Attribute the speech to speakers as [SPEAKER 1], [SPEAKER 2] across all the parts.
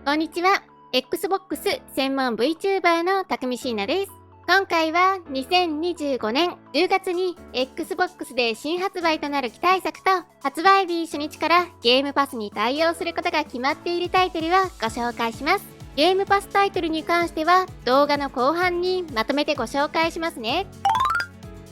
[SPEAKER 1] こんにちは。Xbox 専門 VTuber のたくみしーなです。今回は2025年10月に Xbox で新発売となる期待作と発売日初日からゲームパスに対応することが決まっているタイトルをご紹介します。ゲームパスタイトルに関しては動画の後半にまとめてご紹介しますね。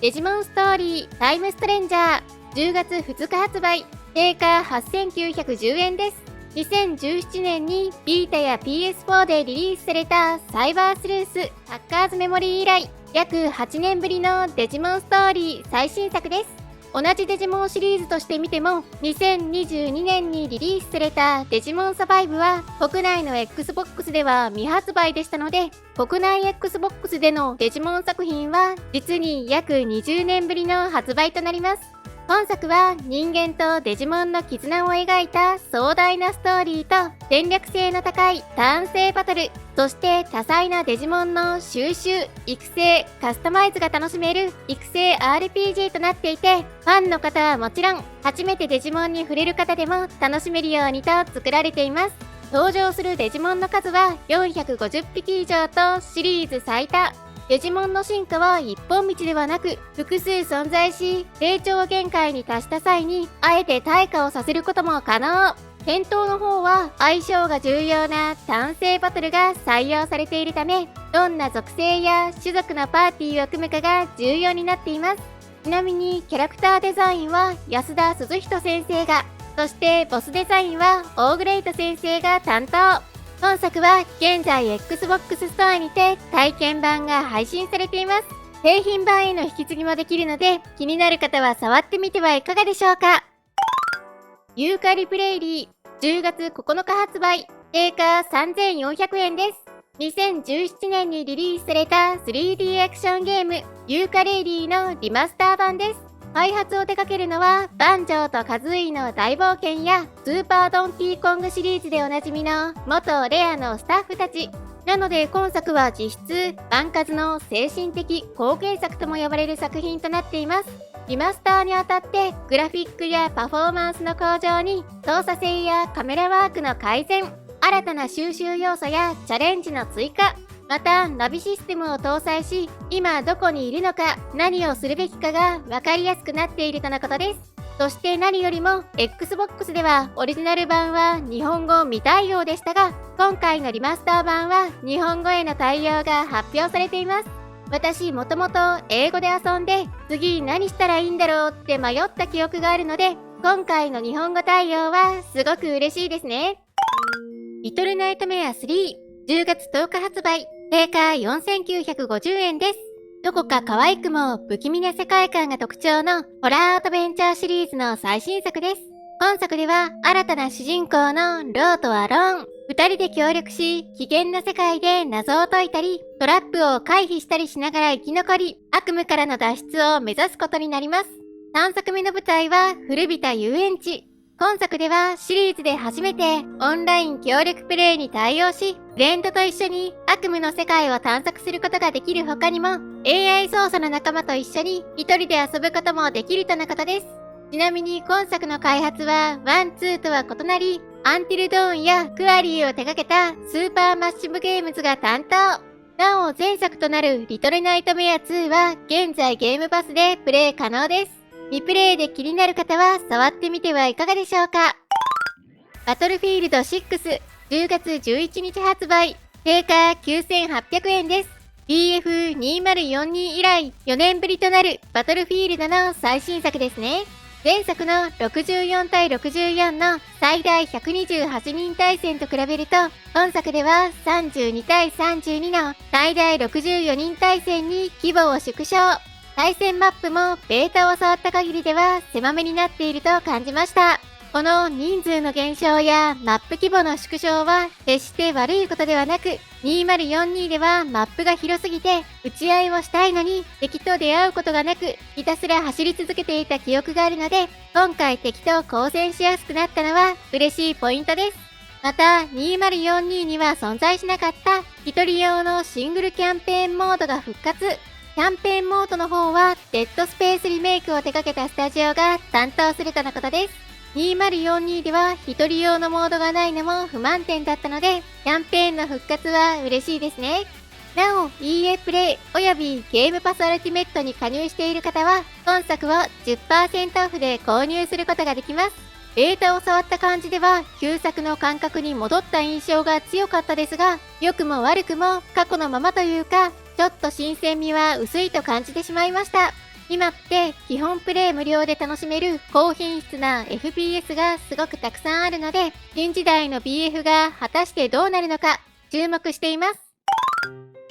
[SPEAKER 1] デジモンストーリータイムストレンジャー10月2日発売、定価8910円です。2017年にビータや PS4 でリリースされたサイバースルースハッカーズメモリー以来、約8年ぶりのデジモンストーリー最新作です。同じデジモンシリーズとして見ても、2022年にリリースされたデジモンサバイブは国内の Xbox では未発売でしたので、国内 Xbox でのデジモン作品は実に約20年ぶりの発売となります。本作は人間とデジモンの絆を描いた壮大なストーリーと戦略性の高いターン制バトル、そして多彩なデジモンの収集、育成、カスタマイズが楽しめる育成 RPG となっていて、ファンの方はもちろん、初めてデジモンに触れる方でも楽しめるようにと作られています。登場するデジモンの数は450匹以上とシリーズ最多。デジモンの進化は一本道ではなく複数存在し、成長限界に達した際にあえて退化をさせることも可能。戦闘の方は相性が重要な単性バトルが採用されているため、どんな属性や種族のパーティーを組むかが重要になっています。ちなみにキャラクターデザインは安田鈴人先生が、そしてボスデザインはオーグレイト先生が担当。本作は現在 Xbox ストアにて体験版が配信されています。製品版への引き継ぎもできるので、気になる方は触ってみてはいかがでしょうか。ユーカリプレイリー10月9日発売、定価3400円です。2017年にリリースされた 3D アクションゲームユーカレイリーのリマスター版です。開発を手掛けるのはバンジョーとカズイの大冒険やスーパードンキーコングシリーズでおなじみの元レアのスタッフたち。なので今作は実質バンカズの精神的後継作とも呼ばれる作品となっています。リマスターにあたってグラフィックやパフォーマンスの向上に操作性やカメラワークの改善、新たな収集要素やチャレンジの追加、またナビシステムを搭載し、今どこにいるのか何をするべきかが分かりやすくなっているとのことです。そして何よりも Xbox ではオリジナル版は日本語未対応でしたが、今回のリマスター版は日本語への対応が発表されています。私もともと英語で遊んで次何したらいいんだろうって迷った記憶があるので、今回の日本語対応はすごく嬉しいですね。リトルナイトメア3 10月10日発売、定価4950円です。どこか可愛くも不気味な世界観が特徴のホラーアドベンチャーシリーズの最新作です。本作では新たな主人公のローとアローン、二人で協力し、危険な世界で謎を解いたり、トラップを回避したりしながら生き残り、悪夢からの脱出を目指すことになります。3作目の舞台は古びた遊園地。今作ではシリーズで初めてオンライン協力プレイに対応し、フレンドと一緒に悪夢の世界を探索することができる他にも、AI 操作の仲間と一緒に一人で遊ぶこともできるとのことです。ちなみに今作の開発はワンツーとは異なり、アンティルドーンやクアリーを手掛けたスーパーマッシブゲームズが担当。なお前作となるリトルナイトメア2は現在ゲームパスでプレイ可能です。未プレイで気になる方は触ってみてはいかがでしょうか。バトルフィールド6 10月11日発売、定価9800円です。BF2042 以来4年ぶりとなるバトルフィールドの最新作ですね。前作の64対64の最大128人対戦と比べると、本作では32対32の最大64人対戦に規模を縮小。対戦マップもベータを触った限りでは狭めになっていると感じました。この人数の減少やマップ規模の縮小は決して悪いことではなく、2042ではマップが広すぎて打ち合いをしたいのに敵と出会うことがなく、ひたすら走り続けていた記憶があるので、今回敵と交戦しやすくなったのは嬉しいポイントです。また2042には存在しなかった一人用のシングルキャンペーンモードが復活。キャンペーンモードの方はデッドスペースリメイクを手掛けたスタジオが担当するとのことです。2042では1人用のモードがないのも不満点だったので、キャンペーンの復活は嬉しいですね。なお、EA プレイおよびゲームパスアルティメットに加入している方は、今作を 10% オフで購入することができます。ベータを触った感じでは、旧作の感覚に戻った印象が強かったですが、良くも悪くも過去のままというか、ちょっと新鮮味は薄いと感じてしまいました。今って基本プレイ無料で楽しめる高品質な FPS がすごくたくさんあるので、新時代の BF が果たしてどうなるのか注目しています。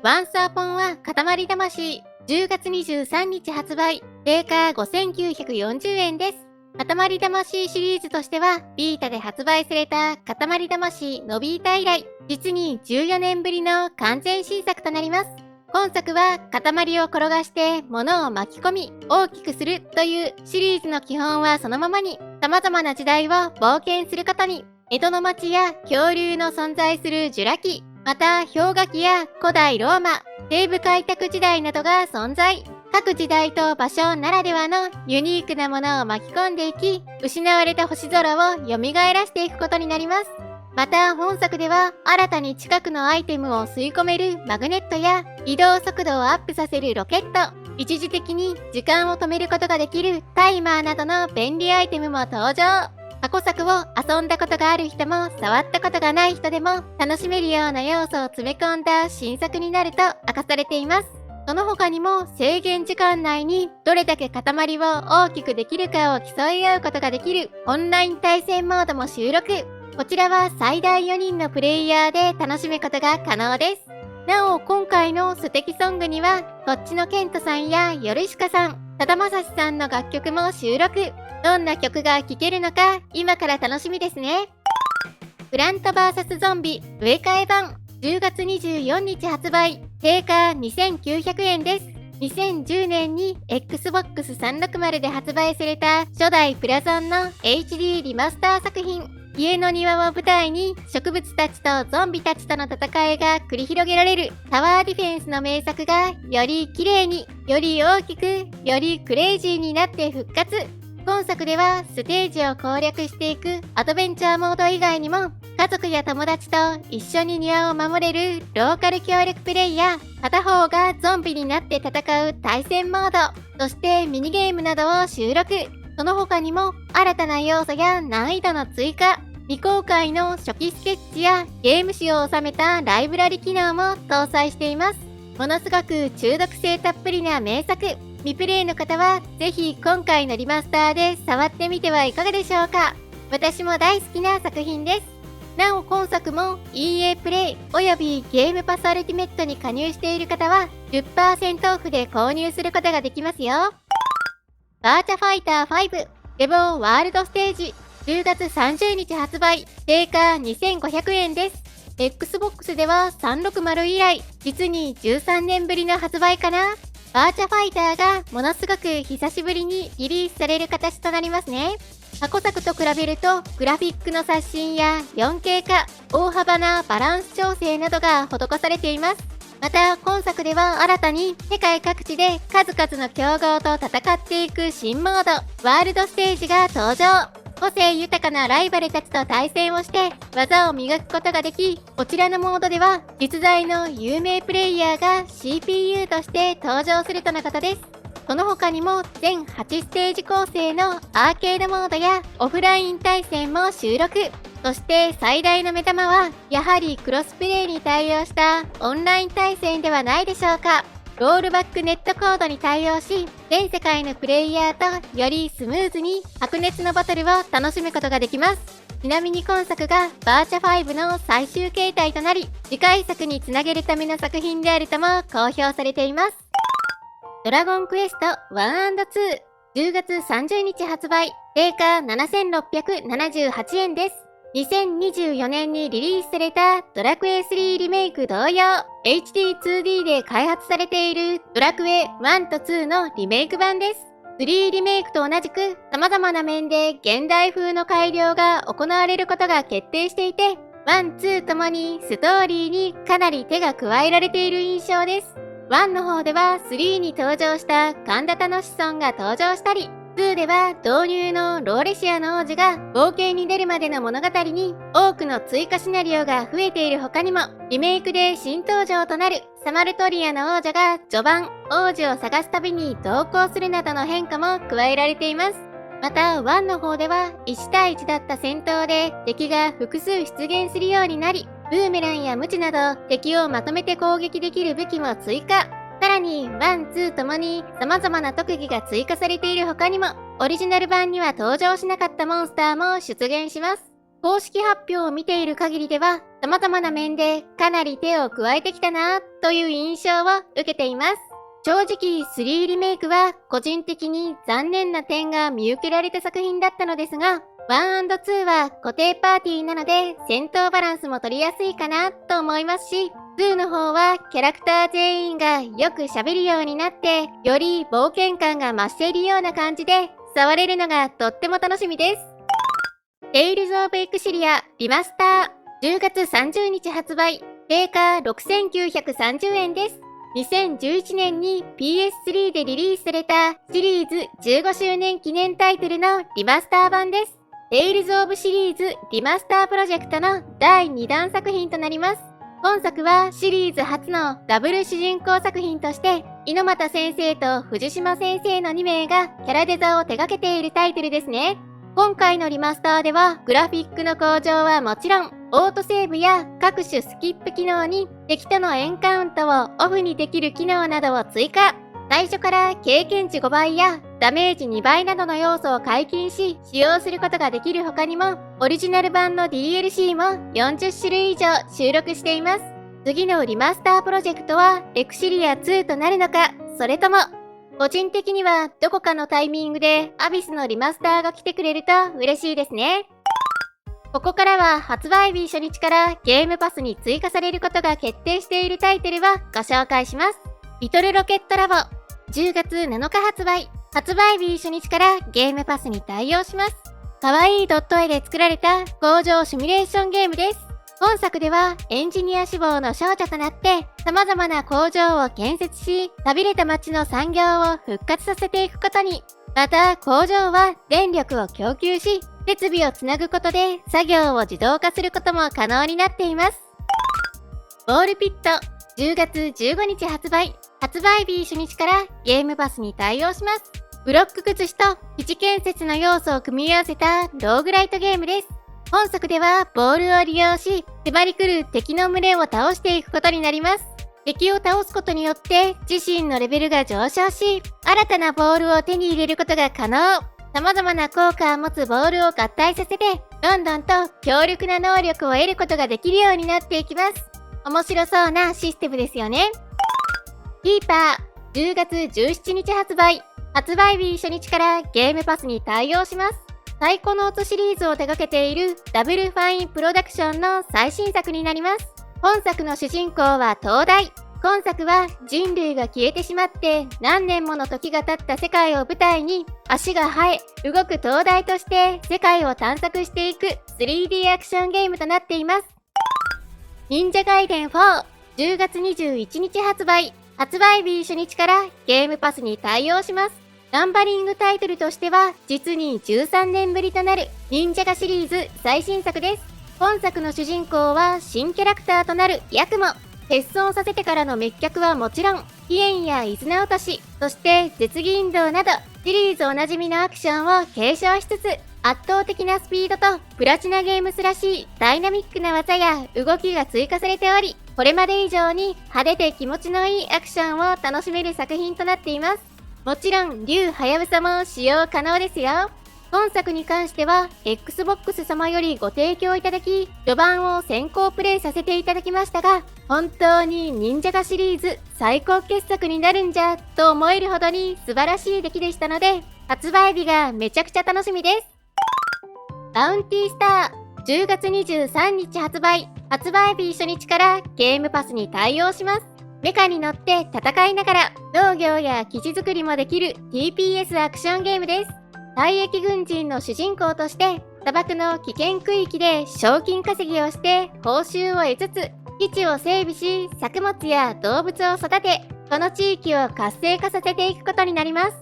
[SPEAKER 1] ワンサーポンは塊魂10月23日発売、定価5940円です。塊魂シリーズとしては、ビータで発売された塊魂ノビータ以来、実に14年ぶりの完全新作となります。今作は塊を転がして物を巻き込み大きくするというシリーズの基本はそのままに、様々な時代を冒険することに、江戸の町や恐竜の存在するジュラ紀、また氷河期や古代ローマ、西部開拓時代などが存在。各時代と場所ならではのユニークなものを巻き込んでいき、失われた星空を蘇らせていくことになります。また本作では新たに近くのアイテムを吸い込めるマグネットや移動速度をアップさせるロケット、一時的に時間を止めることができるタイマーなどの便利アイテムも登場。過去作を遊んだことがある人も触ったことがない人でも楽しめるような要素を詰め込んだ新作になると明かされています。その他にも制限時間内にどれだけ塊を大きくできるかを競い合うことができるオンライン対戦モードも収録。こちらは最大4人のプレイヤーで楽しむことが可能です。なお今回の素敵ソングにはこっちのケントさんやヨルシカさん、さだまさしさんの楽曲も収録。どんな曲が聴けるのか今から楽しみですね。プラント VS ゾンビ植え替え版10月24日発売、定価2900円です。2010年に Xbox 360で発売された初代プラゾンの HD リマスター作品。家の庭を舞台に植物たちとゾンビたちとの戦いが繰り広げられるタワーディフェンスの名作がより綺麗に、より大きく、よりクレイジーになって復活。今作ではステージを攻略していくアドベンチャーモード以外にも、家族や友達と一緒に庭を守れるローカル協力プレイや、片方がゾンビになって戦う対戦モード、そしてミニゲームなどを収録。その他にも新たな要素や難易度の追加、未公開の初期スケッチやゲーム誌を収めたライブラリ機能も搭載しています。ものすごく中毒性たっぷりな名作。未プレイの方はぜひ今回のリマスターで触ってみてはいかがでしょうか。私も大好きな作品です。なお今作も EA プレイおよびゲームパスアルティメットに加入している方は 10% オフで購入することができますよ。バーチャファイター5レボーワールドステージ10月30日発売、定価2500円です。Xbox では360以来、実に13年ぶりの発売かな。バーチャファイターがものすごく久しぶりにリリースされる形となりますね。過去作と比べるとグラフィックの刷新や 4K 化、大幅なバランス調整などが施されています。また今作では新たに世界各地で数々の強豪と戦っていく新モード、ワールドステージが登場。個性豊かなライバルたちと対戦をして技を磨くことができ、こちらのモードでは実在の有名プレイヤーが CPU として登場するとのことです。その他にも全8ステージ構成のアーケードモードやオフライン対戦も収録。そして最大の目玉はやはりクロスプレイに対応したオンライン対戦ではないでしょうか。ロールバックネットコードに対応し、全世界のプレイヤーとよりスムーズに白熱のバトルを楽しむことができます。ちなみに今作がバーチャ5の最終形態となり、次回作につなげるための作品であるとも公表されています。ドラゴンクエスト 1&2 10月30日発売、定価7678円です。2024年にリリースされたドラクエ3リメイク同様、HD2D で開発されているドラクエ1と2のリメイク版です。3リメイクと同じく様々な面で現代風の改良が行われることが決定していて、1、2ともにストーリーにかなり手が加えられている印象です。1の方では3に登場したガンダタの子孫が登場したり、2では導入のローレシアの王女が冒険に出るまでの物語に多くの追加シナリオが増えている他にも、リメイクで新登場となるサマルトリアの王女が序盤王子を探すたびに同行するなどの変化も加えられています。また1の方では1対1だった戦闘で敵が複数出現するようになり、ブーメランやムチなど敵をまとめて攻撃できる武器も追加。さらに1、2ともに様々な特技が追加されている他にも、オリジナル版には登場しなかったモンスターも出現します。公式発表を見ている限りでは、様々な面でかなり手を加えてきたなという印象を受けています。正直3リメイクは個人的に残念な点が見受けられた作品だったのですが、1&2 は固定パーティーなので戦闘バランスも取りやすいかなと思いますし、2の方はキャラクター全員がよく喋るようになって、より冒険感が増しているような感じで触れるのがとっても楽しみです。テイルズ・オブ・エクシリアリマスター10月30日発売、定価6930円です。2011年に PS3 でリリースされたシリーズ15周年記念タイトルのリマスター版です。テイルズ・オブ・シリーズリマスタープロジェクトの第2弾作品となります。本作はシリーズ初のダブル主人公作品として、猪俣先生と藤島先生の2名がキャラデザを手掛けているタイトルですね。今回のリマスターではグラフィックの向上はもちろん、オートセーブや各種スキップ機能に敵とのエンカウントをオフにできる機能などを追加。最初から経験値5倍やダメージ2倍などの要素を解禁し使用することができる他にも、オリジナル版の DLC も40種類以上収録しています。次のリマスタープロジェクトはエクシリア2となるのか、それとも個人的にはどこかのタイミングでアビスのリマスターが来てくれると嬉しいですね。ここからは発売日初日からゲームパスに追加されることが決定しているタイトルをご紹介します。リトルロケットラボ10月7日発売、発売日初日からゲームパスに対応します。かわいいドット絵で作られた工場シミュレーションゲームです。本作ではエンジニア志望の少女となって様々な工場を建設し、寂れた街の産業を復活させていくことに。また工場は電力を供給し、設備をつなぐことで作業を自動化することも可能になっています。ボールピット10月15日発売、発売日初日からゲームパスに対応します。ブロック崩しと基地建設の要素を組み合わせたローグライトゲームです。本作ではボールを利用し、迫り来る敵の群れを倒していくことになります。敵を倒すことによって自身のレベルが上昇し、新たなボールを手に入れることが可能。様々な効果を持つボールを合体させて、どんどんと強力な能力を得ることができるようになっていきます。面白そうなシステムですよね。キーパー10月17日発売、発売日初日からゲームパスに対応します。サイコノーツシリーズを手掛けているダブルファインプロダクションの最新作になります。本作の主人公は東大。今作は人類が消えてしまって何年もの時が経った世界を舞台に、足が生え動く東大として世界を探索していく 3D アクションゲームとなっています。忍者ガイデン4 10月21日発売、発売日初日からゲームパスに対応します。ナンバリングタイトルとしては実に13年ぶりとなる忍者ガシリーズ最新作です。本作の主人公は新キャラクターとなるヤクモ。欠損させてからの滅却はもちろん、飛燕や伊豆の落とし、そして絶技引導などシリーズおなじみのアクションを継承しつつ、圧倒的なスピードとプラチナゲームスらしいダイナミックな技や動きが追加されており、これまで以上に派手で気持ちのいいアクションを楽しめる作品となっています。もちろん竜はやぶさも使用可能ですよ。本作に関しては Xbox 様よりご提供いただき、序盤を先行プレイさせていただきましたが、本当に忍者ガシリーズ最高傑作になるんじゃと思えるほどに素晴らしい出来でしたので、発売日がめちゃくちゃ楽しみです。バウンティースター10月23日発売、発売日初日からゲームパスに対応します。メカに乗って戦いながら農業や基地作りもできる TPS アクションゲームです。退役軍人の主人公として砂漠の危険区域で賞金稼ぎをして報酬を得つつ、基地を整備し作物や動物を育て、この地域を活性化させていくことになります。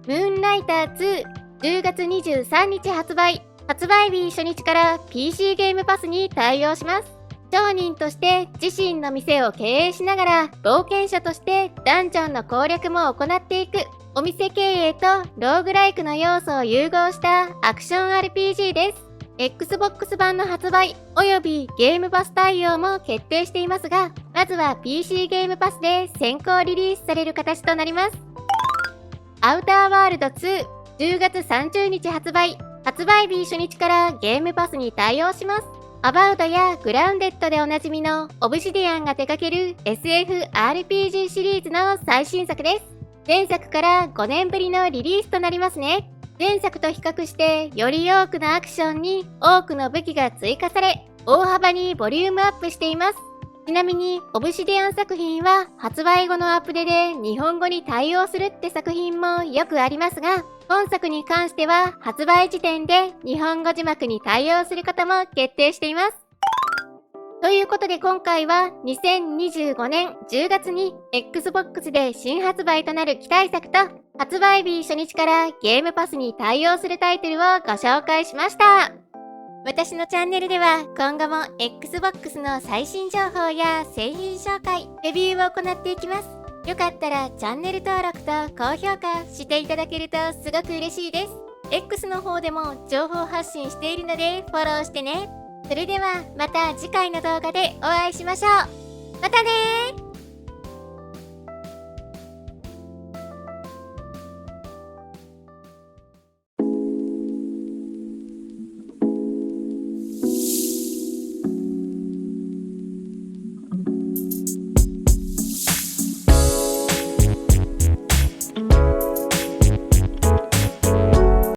[SPEAKER 1] ムーンライター2、10月23日発売。発売日初日から PC ゲームパスに対応します。商人として自身の店を経営しながら、冒険者としてダンジョンの攻略も行っていく、お店経営とローグライクの要素を融合したアクション RPG です。Xbox 版の発売およびゲームパス対応も決定していますが、まずは PC ゲームパスで先行リリースされる形となります。アウターワールド2、10月30日発売。発売日初日からゲームパスに対応します。アバウトやグラウンデッドでおなじみのオブシディアンが手掛ける SF-RPG シリーズの最新作です。前作から5年ぶりのリリースとなりますね。前作と比較してより多くのアクションに多くの武器が追加され、大幅にボリュームアップしています。ちなみにオブシディアン作品は発売後のアップデで日本語に対応するって作品もよくありますが、本作に関しては発売時点で日本語字幕に対応することも決定しています。ということで今回は2025年10月に Xbox で新発売となる期待作と発売日初日からゲームパスに対応するタイトルをご紹介しました。私のチャンネルでは今後も Xbox の最新情報や製品紹介、レビューを行っていきます。よかったらチャンネル登録と高評価していただけるとすごく嬉しいです。X の方でも情報発信しているのでフォローしてね。それではまた次回の動画でお会いしましょう。またねー。